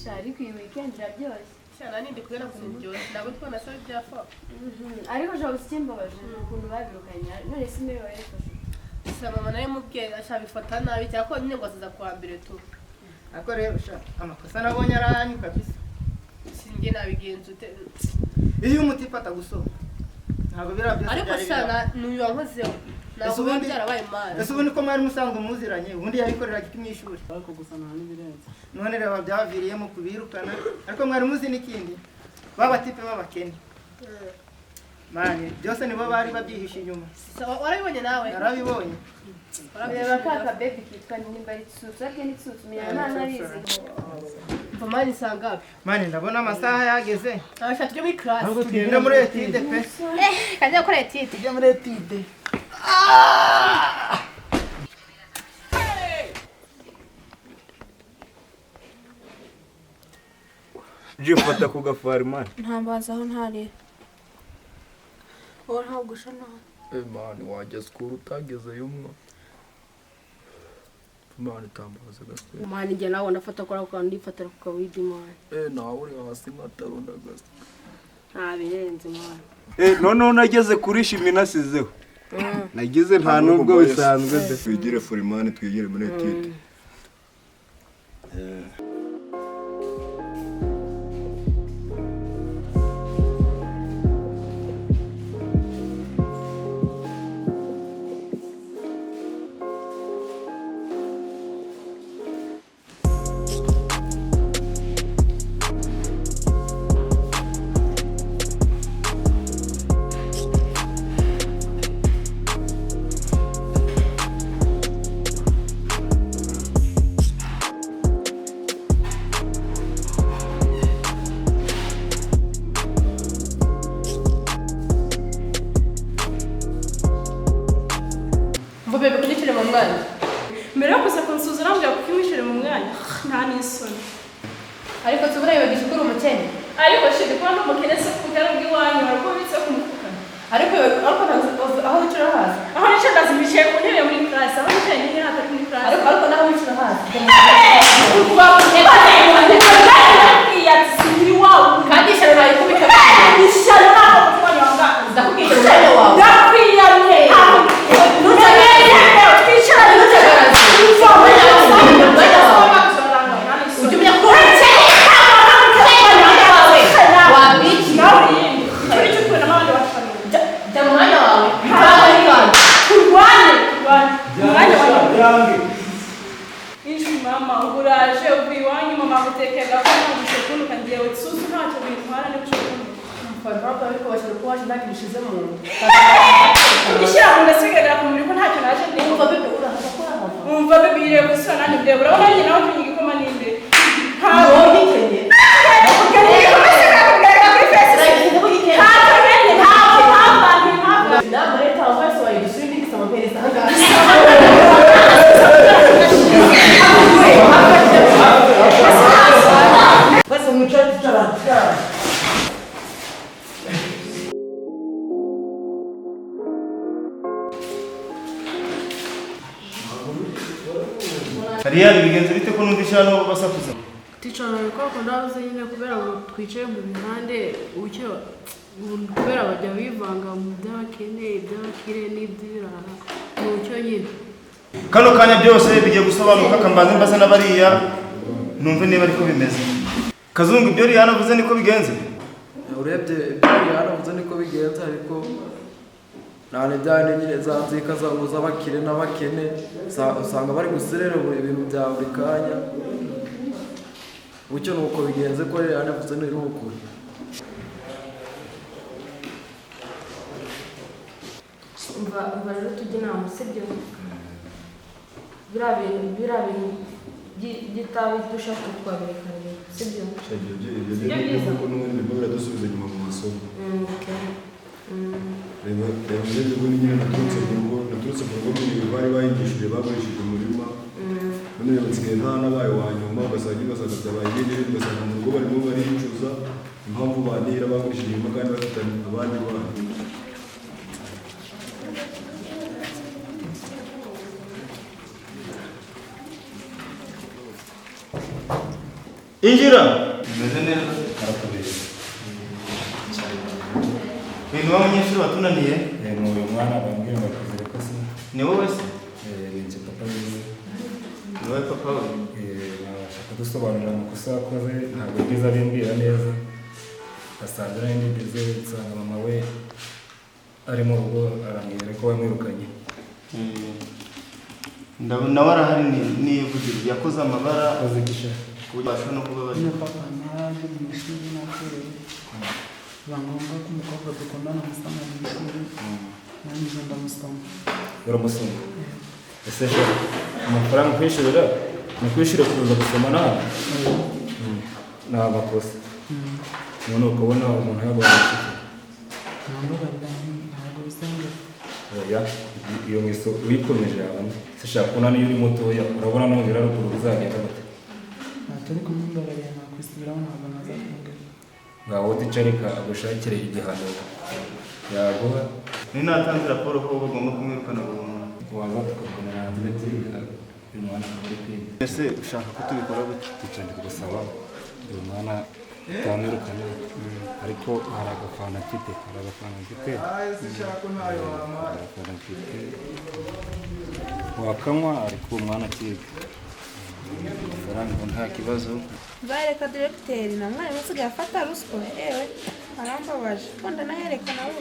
ariko iyi weekend iraryoshye cyane nindi kubera ko niryoshye ntabwo twona so byafa ariko jabo sikimbabaje ukuntu babirukanye none si mewe yarefashe saba mama nawe mubwiye ashabifata nabi cyako nyine ngo azaza kwa mbere tu ako rero sha amakosa nabonye aranyu kabisa singe nabigenza ute iyo umutipa atagusohoka ntabwo birabyose ariko sana n'uyu wankozeho ntabwo biba byarabaye imana ese ubundi ko mwari musanzwe muziranye ubundi yabikoreraga iki mw'ishuri ariko gusa nta n'ibirenze none reba byaviriyemo kubirukana ariko mwari muzi n'ikindi babatipe b'abakene mani byose nibo bari babyihishe inyuma warabibonye nawe narabibonye reba kaka baby kitwa nimba ari tsusu ariko ni tsusu menya nta arizi mama ni sangapi mani ndabona amasaha yageze abashaka tujye muri class tugenda muri etide pe kajya gukora etide tujya muri etide jifata ku gafari mani ntambaza aho ntari wowe ntabwo usha nawe mani wajya sikuru utagezeyo umwe mani tambaza gaswe mani njye nawe ndafata kora ko ndifatira ku kawidi mani nawe uri hasi nkatarunda gaswe nta birenze mani noneho nageze kuri shimi nasizeho nagize nta nubwo bisanzwe twigire forimani twigire muri etide mvube kunyicire mu mwanya mbere yo kuza kunsuzura mbwira kuko imwishyure mu mwanya nta n'isoni ariko tubura yibagije ko uri umukene ariko shidi kuba n'umukene se kugara bw'iwanyu warukubitse ku mufuka ariko aho wicara hasi aho nicaye ndazimishiye ku ntebe muri class aho nicaye nyine hatari muri class ariko naho wicara hasi kandi ishyano nayikubita ishyano ntabwo kumwanya wangaza ndakubwira umwanya wawe ndakwiyamye twicaranye ujya umenya ko wabiki jya mu mwanya wawe turwane umwanya wawe ijwi mama uburaje uvuye iwanyu mama gutekera ko ntabwo kunuka ngewe tsusu ntacyo bintwara n'ibishobora papa ariko bashobora kuba waje ntacyo bishize mu nda igishyira mu ndasigarira ku mubiri ko ntacyo naje ndi umva bebe urahava ko urahava umva bebe yiriye gusura nanjye ndeba urabona njye nawe tunywa igikoma n'inde ntabwo wikenye inama leta wese wayigusura indi gisama perezida ahangaha bose mwicara tutarangara Hariyari bigenze bite ko numva ishano basakuza ticana ko ndavuze nyine kubera ngo twicaye mu bihande ucyo kubera bajya bivanga mu by'abakene iby'abakire n'iby'ibirara ni ucyo nyine kano kanya byose bigiye gusobanuka kambanze mbaza n'abariya numve niba ariko bimeze kazungu ibyo Rihana avuze niko bigenze urebye ibyo Rihana avuze niko bigenze ariko nane byane nyine zanzika zabuza abakire n'abakene usanga bari guserera ibintu bya buri kanya bucyo nuko bigenze ko Rihana avuze ni ukuri umva rero tujye inama sibyo biriya bintu by'itabi dushaka twabireka rero sibyo ibyo byiza ko n'ubundi birimo biradusubiza inyuma mu masomo reba urebye ubundi nyine naturutse mu rugo bari bayigishije bagurishije umurima none basigaye nta n'abaye wa nyuma ugasanga ibibazaga byabaye ibindi ugasanga mu rugo barimo baricuza impamvu banira bagurishije inyuma kandi bafite abandi bana Injira. Meze neza. Arakubeye. Ni wa munyeshuri watunaniye? Ni uyu mwana bambwira ngo kuzire ko se. Ni wowe se? Ni nje papa wiwe. Ni wowe papa we? Nashaka dusobanurira amakosa yakoze ntabwo yigeze abimbwira neza. Asanze nari ndibize nsanga mama we ari mu rugo arambwira ko wamwirukanye. Nawe arahari nivugiro yakoze amabara akoze gisha kubasha no kuba bari. papa naraje mu ishuri nakore bangonga ko umukobwa dukundana musanga mu ishuri nanjye ndamusanga uramusoma ese amafaranga kwishyurira ni kwishyura kuza gusoma nawe nta makosa none ukabona umuntu yagomba ntabwo bisanzwe oya iyo ngiso uyikomeje yabona se shaka kubona niyo uri mutoya urabona no biraruguru bizagenda gute turi kumwimbabarira nakwisubiraho ntabwo nazafunga ngaho uticarika agushakire igihano yaguha Ni natanze raporo ko bagomba kumwirukana burundu. waza tukakomera ndetse uyu mwana akaba ari kwiga Ese ushaka ko tubikora gute? cyane gusaba uyu mwana tutamwirukana ariko hari agafana mfite wakanywa ariko umwana akiga amafaranga nta kibazo bareka diregiteri na mwarimu usigaye afata ruswa ewe arambabaje ko ndanahereka nawe